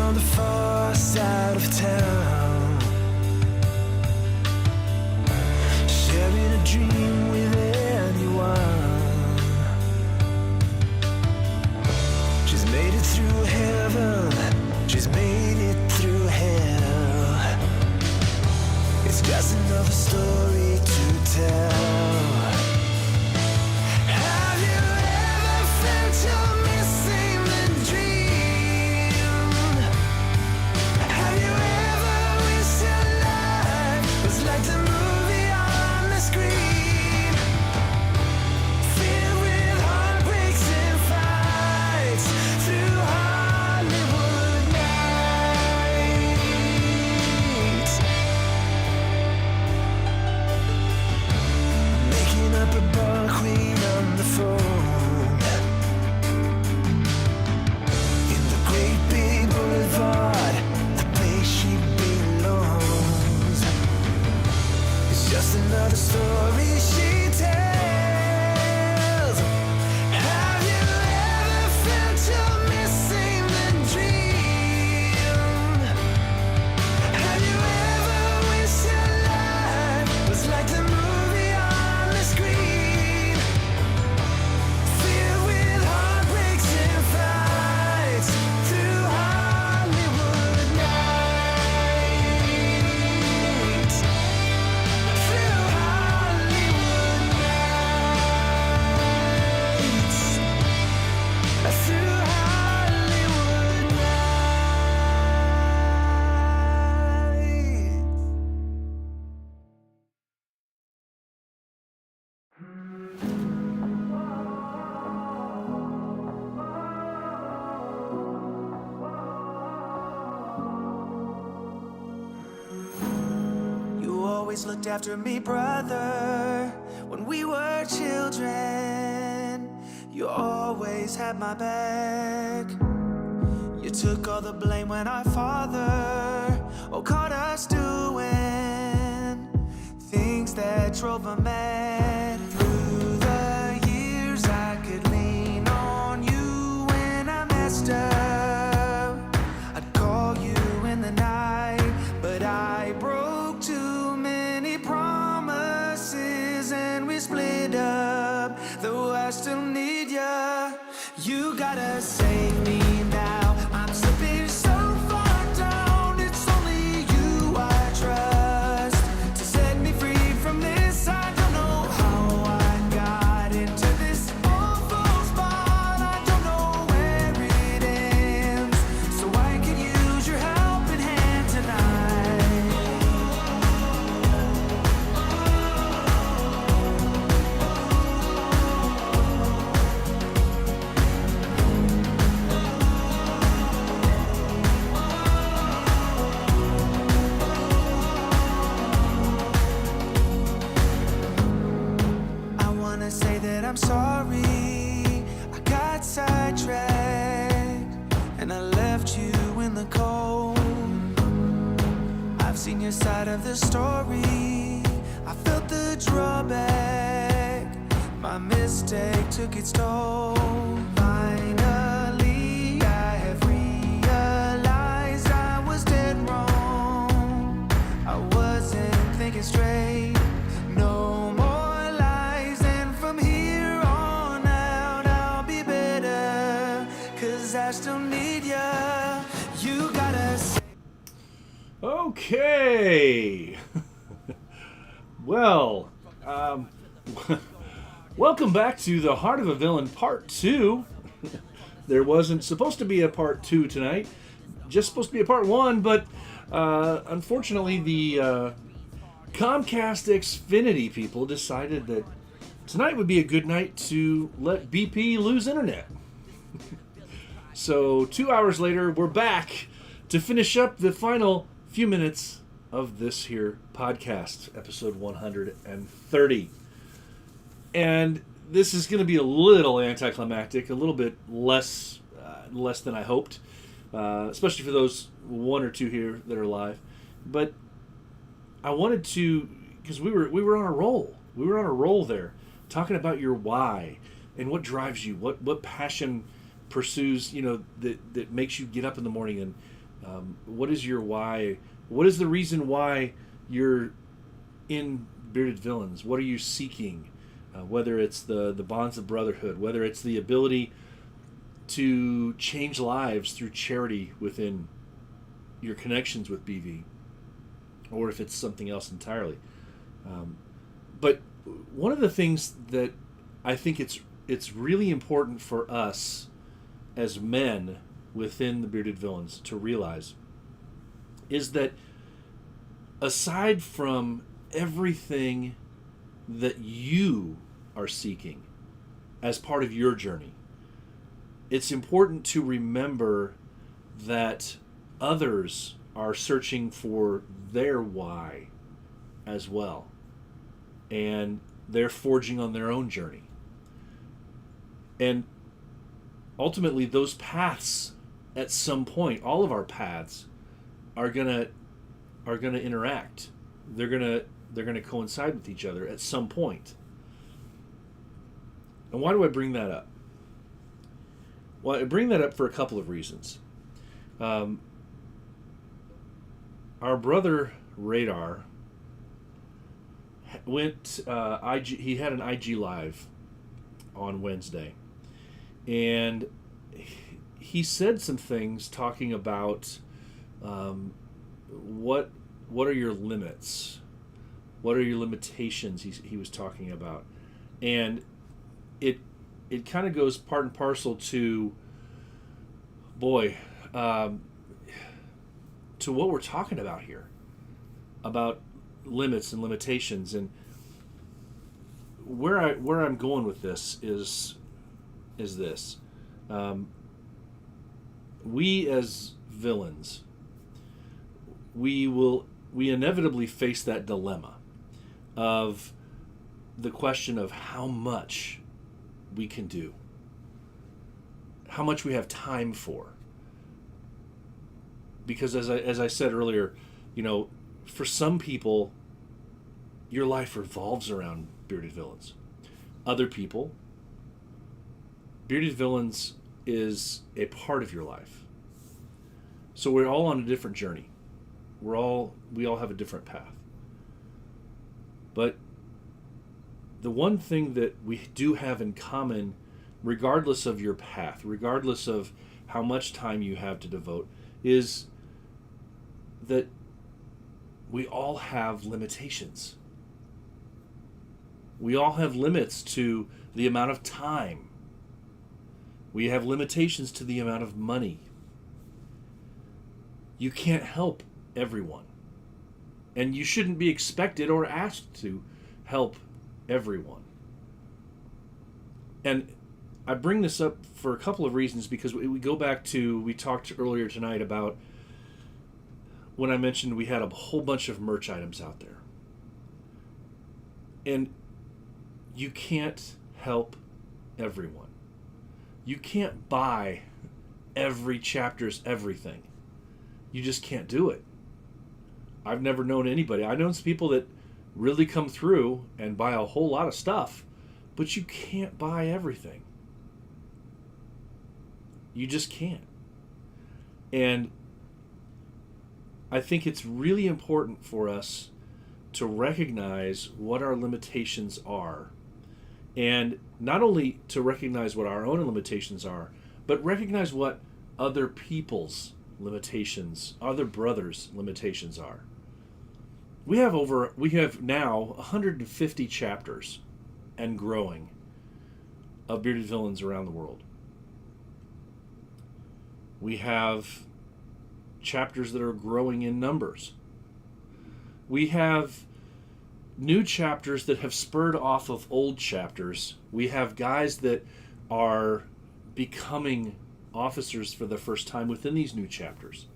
on the far side of town, sharing a dream with anyone. She's made it through heaven, she's made it through hell. It's just another story to tell. Have you ever felt you're missing the dream? Have you ever wished your life was like the movie on the screen? Filled with heartbreaks and fights through Hollywood nights. Making up a bar queen on the phone in the great big boulevard, the place she belongs. It's just another story she tells. Have you ever felt you're missing the dream? Have you ever wished your life was like the movie on the screen? Filled with heartbreaks and fights through Hollywood nights. Through Hollywood nights. Through Hollywood nights. You always looked after me, brother, when we were children. You always had my back. You took all the blame when our father caught us doing things that drove him mad. Through the years, I could lean on you when I messed up. I'd call you in the night, but I broke too many promises and we split up. Though I still need ya, you gotta save me now. I'm slipping so far down, it's only you I trust to set me free from this. I don't know how I got into this awful spot. I don't know where it ends, so I could use your helping hand tonight. I wanna say that I'm sorry. I got sidetracked and I left you in the cold. I've seen your side of the story. I felt the drawback. My mistake took its toll. Finally, I have realized I was dead wrong. I wasn't thinking straight. No more lies, and from here on out, I'll be better. 'Cause I still need ya. You gotta say. Okay. Well, welcome back to The Heart of a Villain Part 2. There wasn't supposed to be a Part 2 tonight, just supposed to be a Part 1, but unfortunately the Comcast Xfinity people decided that tonight would be a good night to let BP lose internet. So 2 hours later, we're back to finish up the final few minutes of this here podcast, episode 130. And this is going to be a little anticlimactic, a little bit less than I hoped, especially for those one or two here that are live. But I wanted to, because we were on a roll. We were on a roll there, talking about your why and what drives you, what passion pursues, that makes you get up in the morning and What is your why? What is the reason why you're in Bearded Villains? What are you seeking? Whether it's the bonds of brotherhood, whether it's the ability to change lives through charity within your connections with BV, or if it's something else entirely. But one of the things that I think it's really important for us as men within the Bearded Villains to realize is that aside from everything that you are seeking as part of your journey, it's important to remember that others are searching for their why as well, and they're forging on their own journey. And ultimately, those paths, at some point, all of our paths are gonna interact. They're gonna coincide with each other at some point. And why do I bring that up? Well, I bring that up for a couple of reasons. Our brother Radar went IG. He had an IG live on Wednesday, and he said some things talking about what are your limits, what are your limitations. He was talking about, and it kind of goes part and parcel to to what we're talking about here, about limits and limitations. And where I'm going with this is this. We as villains, we inevitably face that dilemma of the question of how much we can do, how much we have time for. Because as I said earlier, for some people, your life revolves around Bearded Villains. Other people, Bearded Villains is a part of your life. So we're all on a different journey. We all have a different path. But the one thing that we do have in common, regardless of your path, regardless of how much time you have to devote, is that we all have limitations. We all have limits to the amount of time. We have limitations to the amount of money. You can't help everyone. And you shouldn't be expected or asked to help everyone. And I bring this up for a couple of reasons, because we go back to, we talked earlier tonight about when I mentioned we had a whole bunch of merch items out there. And you can't help everyone. You can't buy every chapter's everything. You just can't do it. I've never known anybody. I know some people that really come through and buy a whole lot of stuff, but you can't buy everything. You just can't. And I think it's really important for us to recognize what our limitations are. And not only to recognize what our own limitations are, but recognize what other people's limitations, other brothers' limitations are. We have now 150 chapters and growing of Bearded Villains around the world. We have chapters that are growing in numbers. We have new chapters that have spurred off of old chapters. We have guys that are becoming officers for the first time within these new chapters.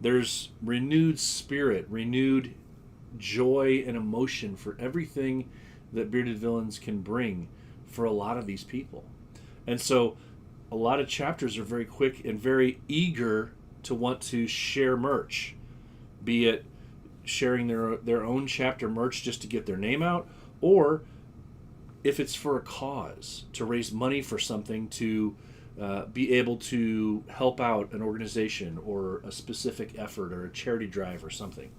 There's renewed spirit, renewed joy and emotion for everything that Bearded Villains can bring for a lot of these people. And so a lot of chapters are very quick and very eager to want to share merch, be it sharing their own chapter merch just to get their name out, or if it's for a cause, to raise money for something to be able to help out an organization or a specific effort or a charity drive or something.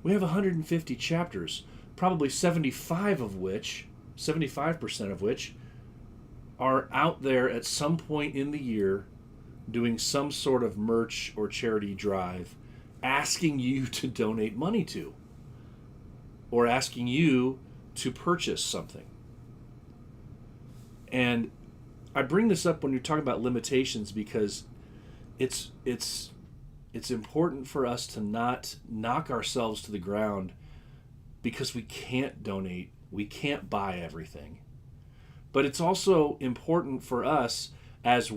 We have 150 chapters, probably 75% of which are out there at some point in the year doing some sort of merch or charity drive, asking you to donate money to, or asking you to purchase something. And I bring this up when you're talking about limitations because it's important for us to not knock ourselves to the ground because we can't donate, we can't buy everything. But it's also important for us as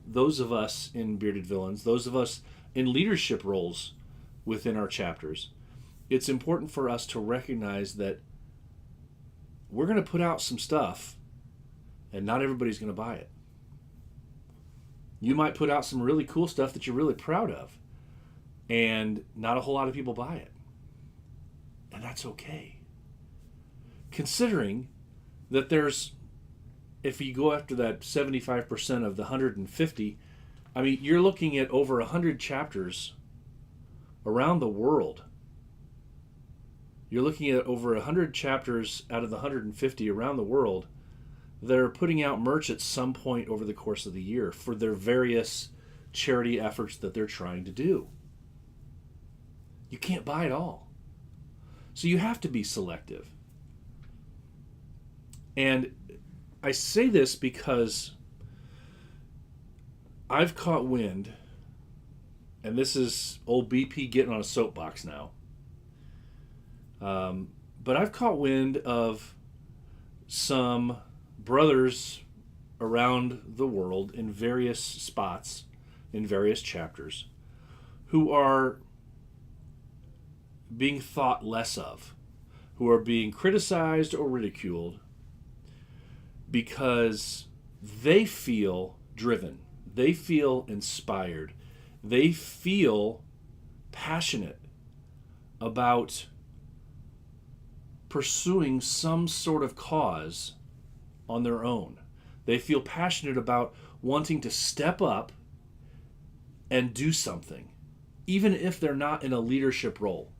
those of us in Bearded Villains, those of us in leadership roles within our chapters, it's important for us to recognize that we're going to put out some stuff and not everybody's going to buy it. You might put out some really cool stuff that you're really proud of and not a whole lot of people buy it. And that's okay. Considering that if you go after that 75% of the 150, I mean, you're looking at over 100 chapters around the world. You're looking at over 100 chapters out of the 150 around the world that are putting out merch at some point over the course of the year for their various charity efforts that they're trying to do. You can't buy it all. So you have to be selective. And I say this because I've caught wind, and this is old BP getting on a soapbox now, but I've caught wind of some brothers around the world in various spots, in various chapters, who are being thought less of, who are being criticized or ridiculed because they feel driven, they feel inspired, they feel passionate about pursuing some sort of cause on their own. They feel passionate about wanting to step up and do something, even if they're not in a leadership role,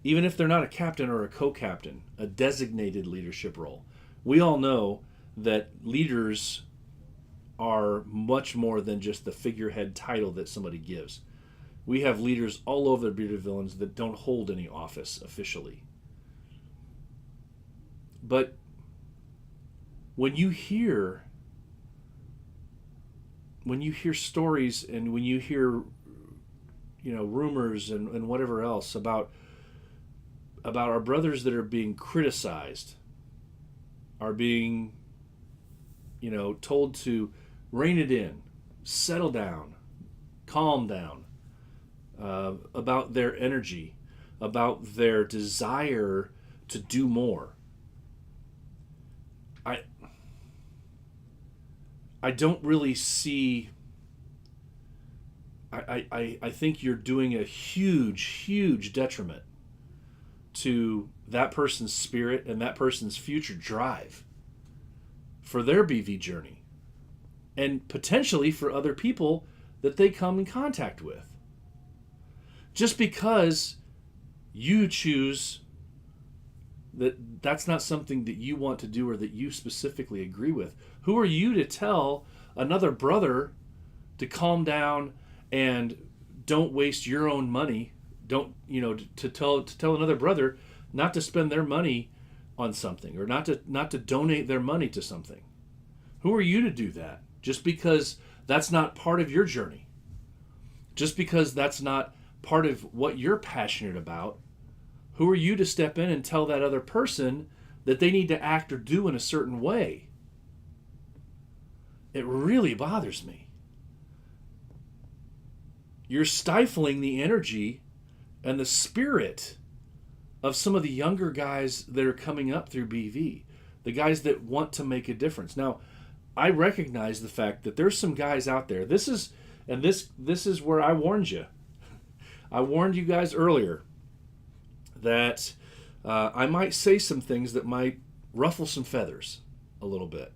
even if they're not a captain or a co-captain, a designated leadership role. We all know that leaders are much more than just the figurehead title that somebody gives. We have leaders all over the Bearded Villains that don't hold any office officially. But when you hear stories and when you hear rumors and whatever else about our brothers that are being criticized, are being told to rein it in, settle down, calm down, about their energy, about their desire to do more. I don't really see. I think you're doing a huge detriment to that person's spirit and that person's future drive for their BV journey, and potentially for other people that they come in contact with. Just because you choose that's not something that you want to do or that you specifically agree with, who are you to tell another brother to calm down and don't waste your own money? Don't to tell another brother not to spend their money on something, or not to donate their money to something. Who are you to do that? Just because that's not part of your journey, just because that's not part of what you're passionate about, who are you to step in and tell that other person that they need to act or do in a certain way? It really bothers me. You're stifling the energy and the spirit of some of the younger guys that are coming up through BV, the guys that want to make a difference. Now, I recognize the fact that there's some guys out there. This is where I warned you. I warned you guys earlier that I might say some things that might ruffle some feathers a little bit.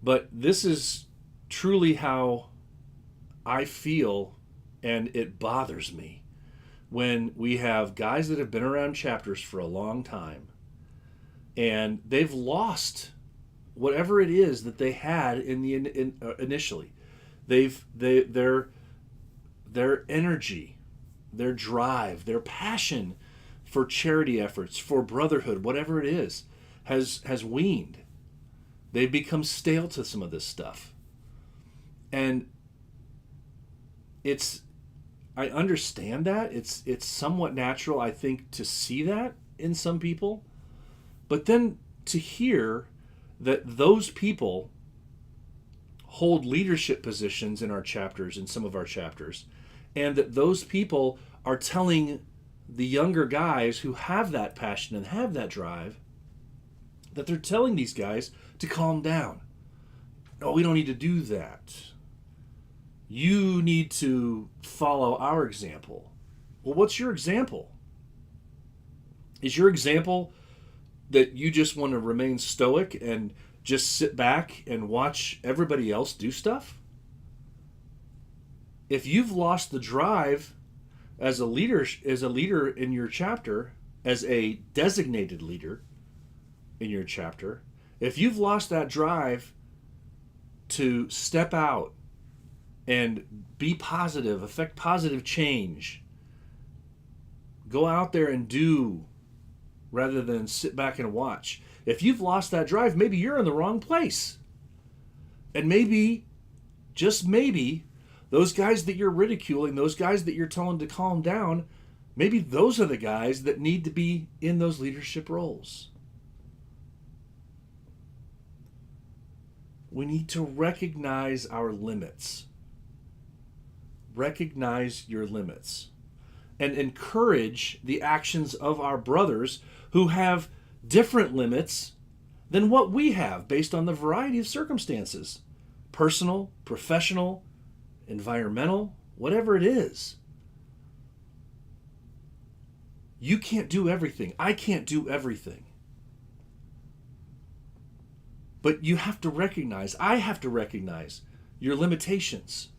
But this is truly how I feel, and it bothers me when we have guys that have been around chapters for a long time and they've lost whatever it is that they had initially. Their energy, their drive, their passion for charity efforts, for brotherhood, whatever it is, has waned. They've become stale to some of this stuff. And I understand that. It's somewhat natural, I think, to see that in some people. But then to hear that those people hold leadership positions in our chapters, in some of our chapters, and that those people are telling the younger guys who have that passion and have that drive, that they're telling these guys to calm down. No, we don't need to do that. You need to follow our example. Well, what's your example? Is your example that you just want to remain stoic and just sit back and watch everybody else do stuff? If you've lost the drive as a leader in your chapter, as a designated leader in your chapter, if you've lost that drive to step out and be positive, affect positive change, go out there and do rather than sit back and watch. If you've lost that drive, maybe you're in the wrong place. And maybe, just maybe, those guys that you're ridiculing, those guys that you're telling to calm down, maybe those are the guys that need to be in those leadership roles. We need to recognize our limits. Recognize your limits. And encourage the actions of our brothers who have different limits than what we have based on the variety of circumstances. Personal, professional, environmental, whatever it is. You can't do everything. I can't do everything. But you have to recognize, I have to recognize your limitations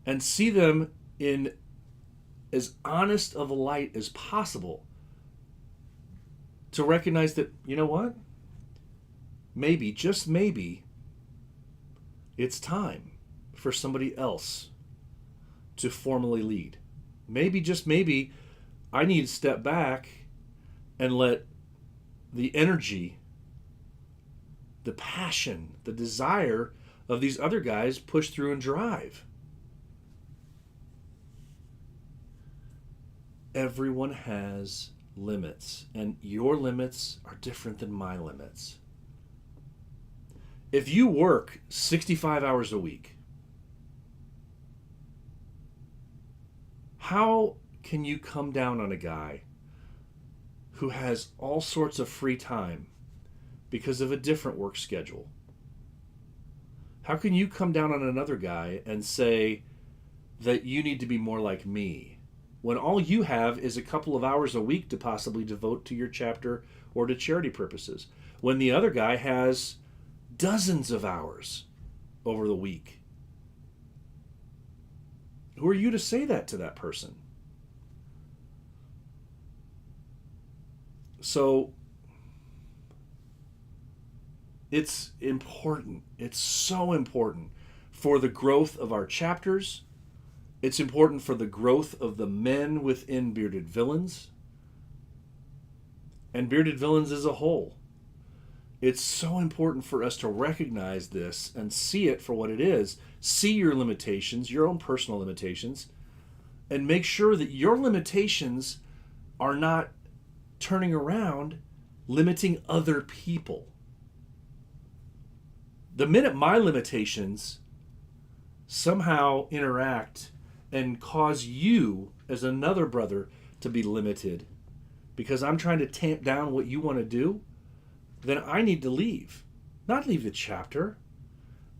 and see them in as honest of a light as possible to recognize that, you know what? Maybe, just maybe, it's time for somebody else to formally lead. Maybe, just maybe, I need to step back and let the energy, the passion, the desire of these other guys push through and drive. Everyone has limits, and your limits are different than my limits. If you work 65 hours a week, how can you come down on a guy who has all sorts of free time because of a different work schedule? How can you come down on another guy and say that you need to be more like me when all you have is a couple of hours a week to possibly devote to your chapter or to charity purposes, when the other guy has dozens of hours over the week? Who are you to say that to that person? So it's important. It's so important for the growth of our chapters. It's important for the growth of the men within Bearded Villains and Bearded Villains as a whole. It's so important for us to recognize this and see it for what it is. See your limitations, your own personal limitations, and make sure that your limitations are not turning around limiting other people. The minute my limitations somehow interact and cause you as another brother to be limited because I'm trying to tamp down what you want to do, then I need to leave. Not leave the chapter.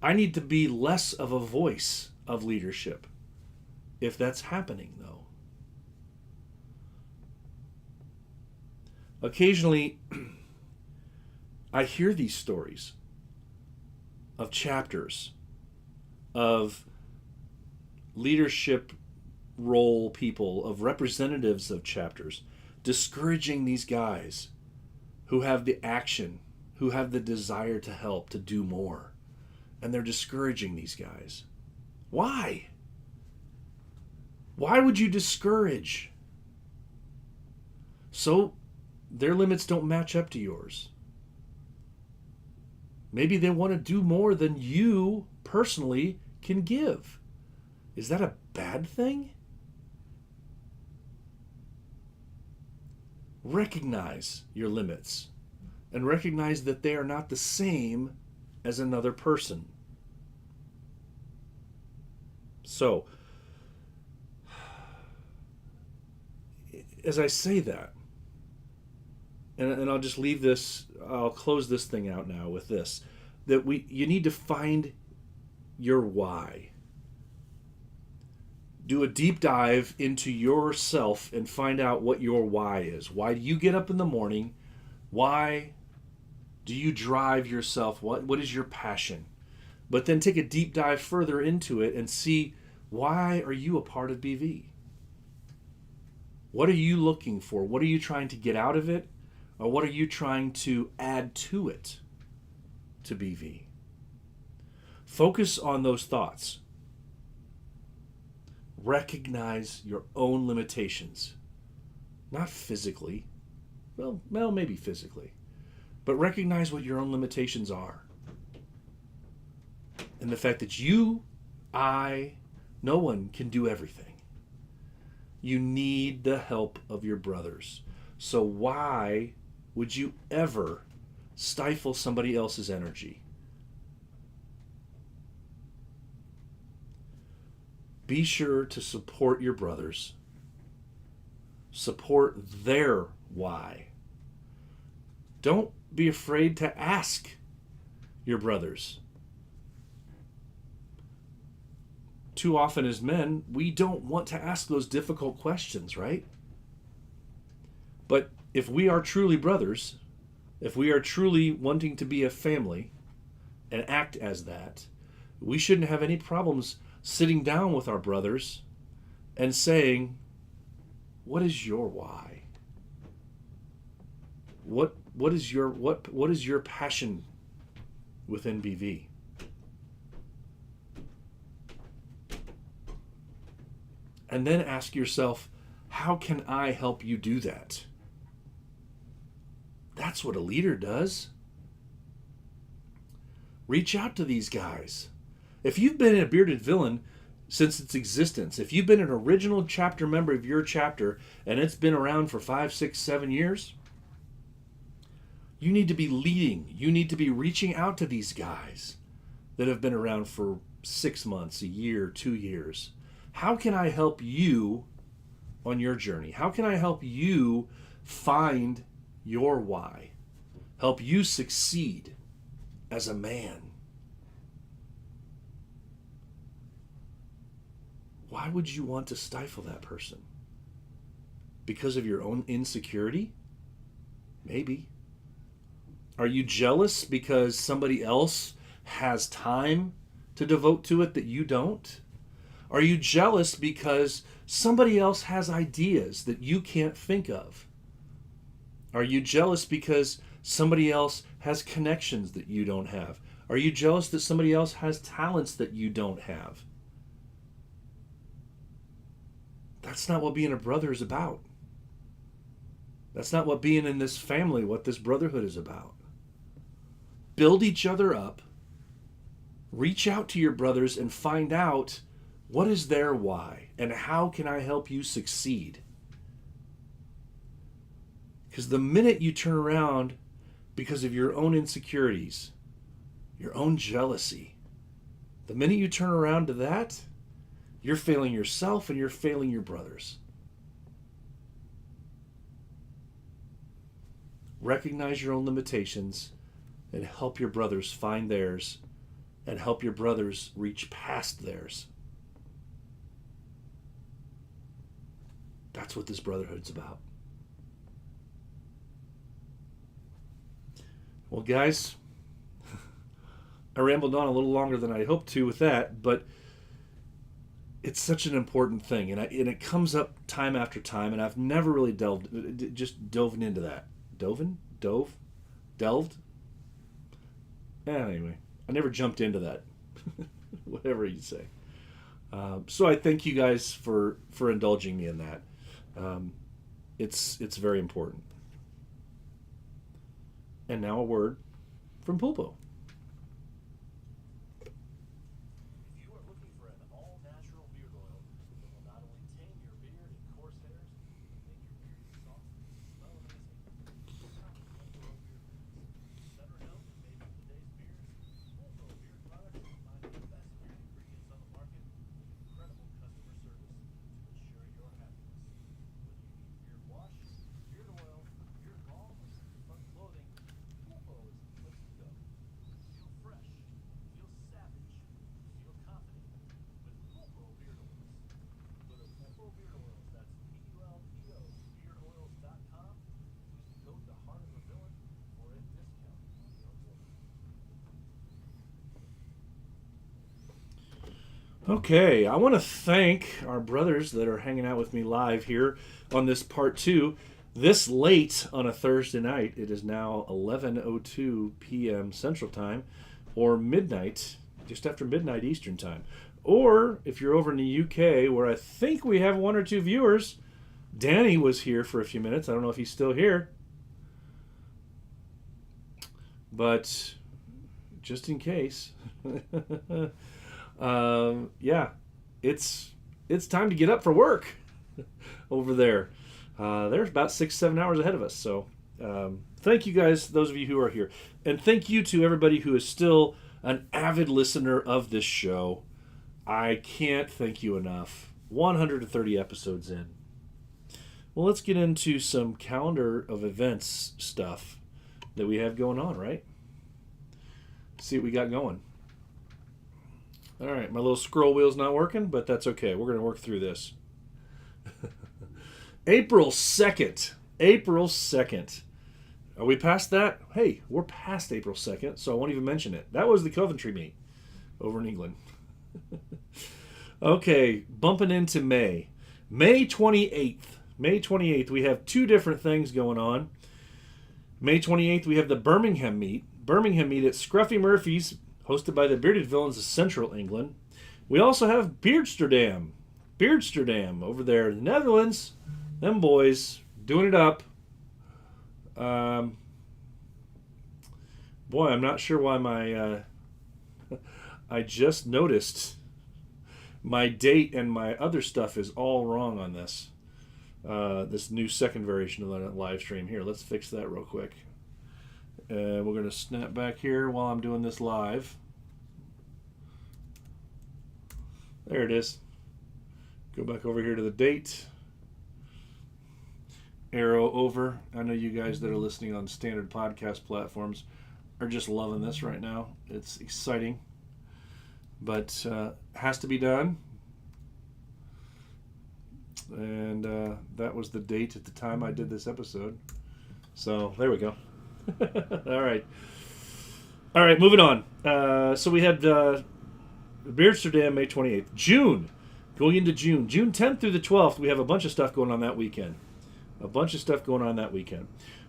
I need to be less of a voice of leadership. If that's happening, though. Occasionally, I hear these stories of chapters, of leadership role people, of representatives of chapters, discouraging these guys who have the action, who have the desire to help, to do more. And they're discouraging these guys. Why? Why would you discourage? So their limits don't match up to yours. Maybe they want to do more than you personally can give. Is that a bad thing? Recognize your limits and recognize that they are not the same as another person. So, as I say that, and I'll just leave this, I'll close this thing out now with this, that you need to find your why. Do a deep dive into yourself and find out what your why is. Why do you get up in the morning? Why do you drive yourself? What is your passion? But then take a deep dive further into it and see, why are you a part of BV? What are you looking for? What are you trying to get out of it? Or what are you trying to add to it, to BV? Focus on those thoughts. Recognize your own limitations. Not physically. Well, maybe physically. But recognize what your own limitations are. And the fact that no one can do everything. You need the help of your brothers. So why would you ever stifle somebody else's energy? Be sure to support your brothers. Support their why. Don't be afraid to ask your brothers. Too often as men, we don't want to ask those difficult questions, right? But if we are truly brothers, if we are truly wanting to be a family and act as that, we shouldn't have any problems sitting down with our brothers and saying, what is your why? What is your passion within BV? And then ask yourself, how can I help you do that? That's what a leader does. Reach out to these guys. If you've been a Bearded Villain since its existence, if you've been an original chapter member of your chapter and it's been around for 5, 6, 7 years, you need to be leading. You need to be reaching out to these guys that have been around for 6 months, a year, 2 years. How can I help you on your journey? How can I help you find your why? Help you succeed as a man? Why would you want to stifle that person? Because of your own insecurity? Maybe. Are you jealous because somebody else has time to devote to it that you don't? Are you jealous because somebody else has ideas that you can't think of? Are you jealous because somebody else has connections that you don't have? Are you jealous that somebody else has talents that you don't have? That's not what being a brother is about. That's not what being in this family, what this brotherhood is about. Build each other up. Reach out to your brothers and find out what is their why and how can I help you succeed. Because the minute you turn around because of your own insecurities, your own jealousy, the minute you turn around to that, you're failing yourself and you're failing your brothers. Recognize your own limitations and help your brothers find theirs and help your brothers reach past theirs. That's what this brotherhood's about. Well, guys, I rambled on a little longer than I hoped to with that, but it's such an important thing, and it comes up time after time, and I've never really dove into that. Delved. Anyway, I never jumped into that. Whatever you say. So I thank you guys for indulging me in that. It's very important. And now a word from Pulpo. If you are looking for an all-natural beard oil that will not only tame your beard and coarse hairs, but make your beard soft and smell amazing, look out for Pulpo beard oils. Better known than maybe today's beards, Pulpo beard products combine the best beard ingredients on the market with incredible customer service to ensure your happiness. Whether you need beard wash, beard oil, beard balm, or fun clothing, Pulpo is the place to go. Feel fresh, feel savage, feel confident with Pulpo beard oils. Go to Pulpo beard oils, that's PULPO beardoils.com. Use the code The Heart of a Villain for a discount on your order. Okay, I want to thank our brothers that are hanging out with me live here on this part 2. This late on a Thursday night, it is now 11:02 p.m. Central Time, or midnight, just after midnight Eastern Time. Or if you're over in the UK, where I think we have 1 or 2 viewers, Danny was here for a few minutes. I don't know if he's still here. But just in case, yeah, it's time to get up for work over there. There's about 6-7 hours ahead of us. So thank you guys, those of you who are here. And thank you to everybody who is still an avid listener of this show. I can't thank you enough. 130 episodes in. Well, let's get into some calendar of events stuff that we have going on, right? See what we got going. All right, my little scroll wheel's not working, but that's okay. We're going to work through this. April 2nd. April 2nd. Are we past that? Hey, we're past April 2nd, so I won't even mention it. That was the Coventry meet over in England. Okay, bumping into May. May 28th. May 28th, we have 2 different things going on. May 28th, we have the Birmingham meet. Birmingham meet at Scruffy Murphy's, hosted by the Bearded Villains of Central England. We also have Beardsterdam. Beardsterdam over there in the Netherlands. Them boys doing it up. Boy, I'm not sure why my... I just noticed my date and my other stuff is all wrong on this. This new second variation of the live stream. Here, let's fix that real quick. We're going to snap back here while I'm doing this live. There it is. Go back over here to the date. Arrow over. I know you guys that are listening on standard podcast platforms are just loving this right now. It's exciting. But has to be done. And that was the date at the time I did this episode. So there we go. All right, moving on. So we had Beardsterdam May 28th. June, going into June 10th through the 12th, we have a bunch of stuff going on that weekend.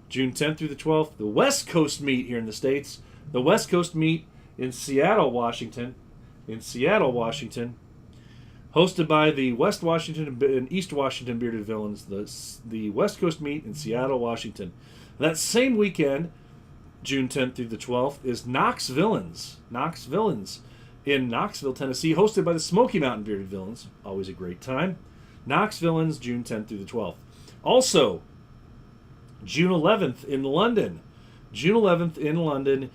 June 10th through the 12th, the West Coast meet here in the States. The West Coast meet in Seattle, Washington. Hosted by the West Washington and East Washington Bearded Villains. The West Coast meet in Seattle, Washington. That same weekend, June 10th through the 12th, is Knox Villains. Knox Villains in Knoxville, Tennessee, hosted by the Smoky Mountain Bearded Villains. Always a great time. Knox Villains, June 10th through the 12th. Also, June 11th in London. June 11th in London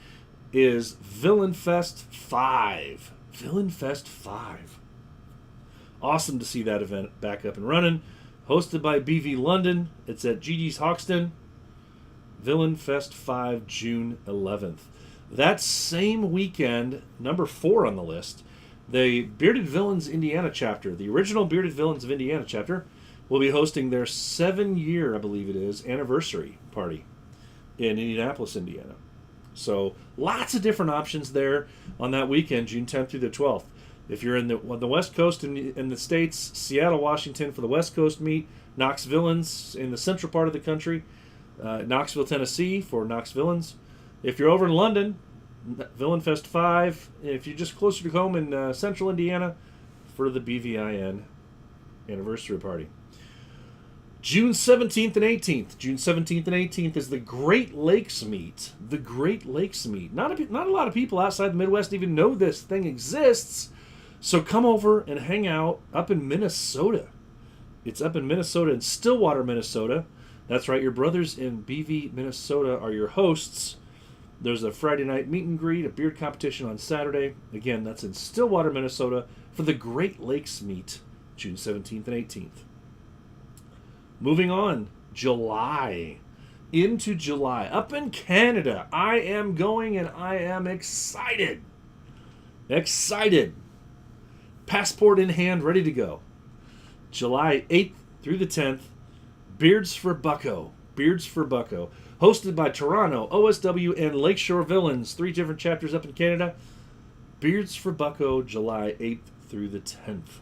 is Villain Fest 5. Villain Fest 5. Awesome to see that event back up and running. Hosted by BV London. It's at Gigi's Hoxton. Villain Fest 5, June 11th. That same weekend, number 4 on the list, the Bearded Villains Indiana chapter, the original Bearded Villains of Indiana chapter, will be hosting their 7-year, I believe it is, anniversary party in Indianapolis, Indiana. So lots of different options there on that weekend, June 10th through the 12th. If you're in the West Coast in the States, Seattle, Washington for the West Coast meet, Knoxvilleans in the central part of the country, Knoxville, Tennessee for Knoxvilleans. If you're over in London, Villain Fest 5. If you're just closer to home in central Indiana, for the BVIN anniversary party. June 17th and 18th. June 17th and 18th is the Great Lakes meet. The Great Lakes meet. Not a lot of people outside the Midwest even know this thing exists. So come over and hang out up in Minnesota. It's up in Minnesota, in Stillwater, Minnesota. That's right, your brothers in BV, Minnesota are your hosts. There's a Friday night meet and greet, a beard competition on Saturday. Again, that's in Stillwater, Minnesota for the Great Lakes meet, June 17th and 18th. Moving on, July. Into July. Up in Canada. I am going and I am excited. Excited. Passport in hand, ready to go. July 8th through the 10th, Beards for Bucko. Beards for Bucko. Hosted by Toronto, OSW, and Lakeshore Villains. 3 different chapters up in Canada. Beards for Bucko, July 8th through the 10th.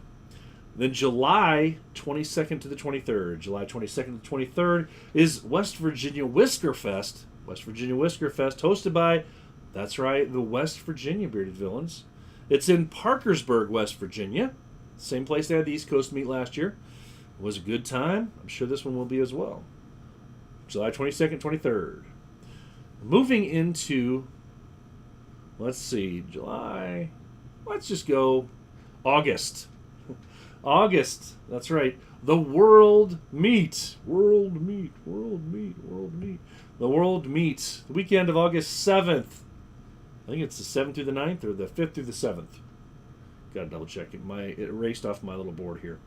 Then July 22nd to the 23rd. July 22nd to the 23rd is West Virginia Whisker Fest. West Virginia Whisker Fest, hosted by, that's right, the West Virginia Bearded Villains. It's in Parkersburg, West Virginia. Same place they had the East Coast meet last year. It was a good time. I'm sure this one will be as well. July 22nd, 23rd. Moving into, let's see, July. Let's just go August. August, that's right. The World Meet. World Meet. World Meet. World Meet. The World Meet. The weekend of August 7th. I think it's the 7th through the 9th or the 5th through the 7th. Got to double check it. It erased off my little board here.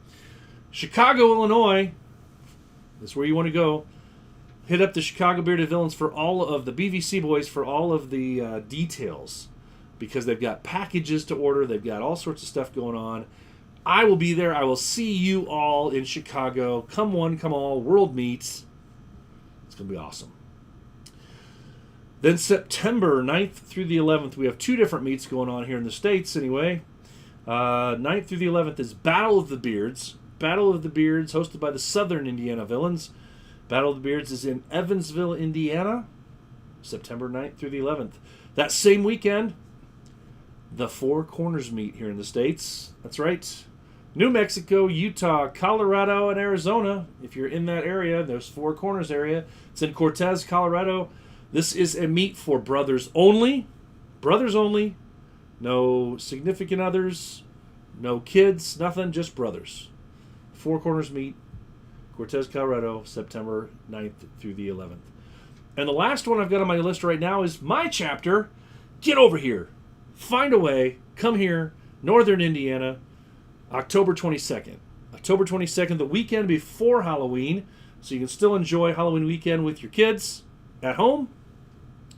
Chicago, Illinois. That's where you want to go. Hit up the Chicago Bearded Villains for all of the BVC boys for all of the details, because they've got packages to order. They've got all sorts of stuff going on. I will be there. I will see you all in Chicago. Come one, come all. World Meets. It's going to be awesome. Then September 9th through the 11th, we have 2 different meets going on here in the States anyway. 9th through the 11th is Battle of the Beards. Battle of the Beards, hosted by the Southern Indiana Villains. Battle of the Beards is in Evansville, Indiana, September 9th through the 11th. That same weekend, the Four Corners meet here in the States. That's right. New Mexico, Utah, Colorado, and Arizona. If you're in that area, there's Four Corners area. It's in Cortez, Colorado. This is a meet for brothers only. Brothers only. No significant others. No kids. Nothing. Just brothers. Four Corners meet. Cortez, Colorado, September 9th through the 11th. And the last one I've got on my list right now is my chapter. Get over here. Find a way. Come here. Northern Indiana. October 22nd. October 22nd, the weekend before Halloween. So you can still enjoy Halloween weekend with your kids at home.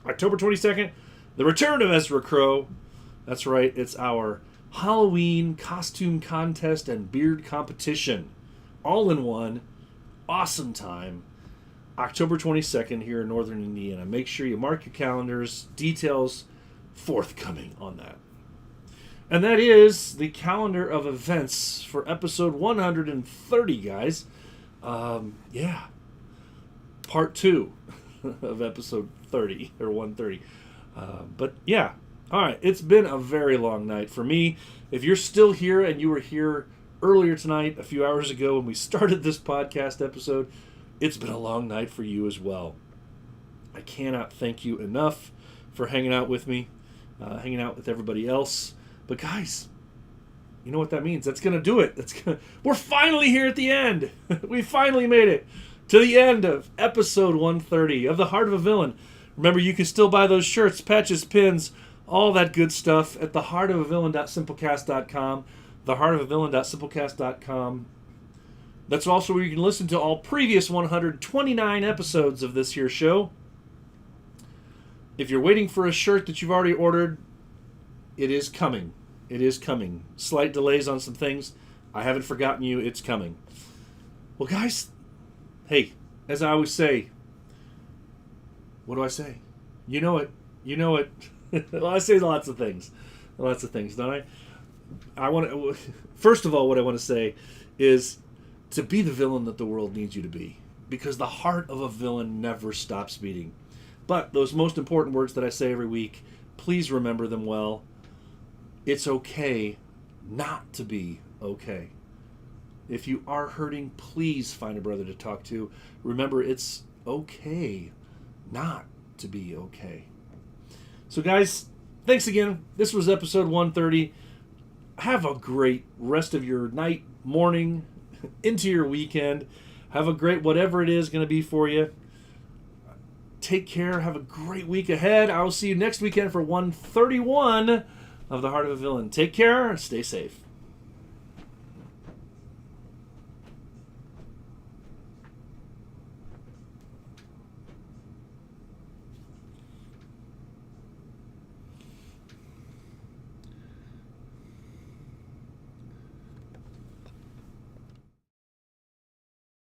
October 22nd, the return of Ezra Crow. That's right. It's our Halloween costume contest and beard competition. All in one. Awesome time. October 22nd here in Northern Indiana. Make sure you mark your calendars. Details forthcoming on that. And that is the calendar of events for episode 130, guys. Yeah. Part 2 of episode 30, or 130. But yeah. All right. It's been a very long night for me. If you're still here and you were here earlier tonight, a few hours ago when we started this podcast episode, it's been a long night for you as well. I cannot thank you enough for hanging out with me, hanging out with everybody else. But guys, you know what that means? That's going to do it. We're finally here at the end. We finally made it to the end of episode 130 of The Heart of a Villain. Remember, you can still buy those shirts, patches, pins, all that good stuff at theheartofavillain.simplecast.com. theheartofavillain.simplecast.com. That's also where you can listen to all previous 129 episodes of this here show. If you're waiting for a shirt that you've already ordered, it is coming. It is coming. Slight delays on some things. I haven't forgotten you. It's coming. Well, guys, hey, as I always say, what do I say? You know it. You know it. Well, I say lots of things, don't I? I want to. First of all, what I want to say is to be the villain that the world needs you to be, because the heart of a villain never stops beating. But those most important words that I say every week, please remember them well. It's okay not to be okay. If you are hurting, please find a brother to talk to. Remember, it's okay not to be okay. So, guys, thanks again. This was episode 130. Have a great rest of your night, morning, into your weekend. Have a great whatever it is going to be for you. Take care. Have a great week ahead. I will see you next weekend for 131 of The Heart of a Villain. Take care. Stay safe.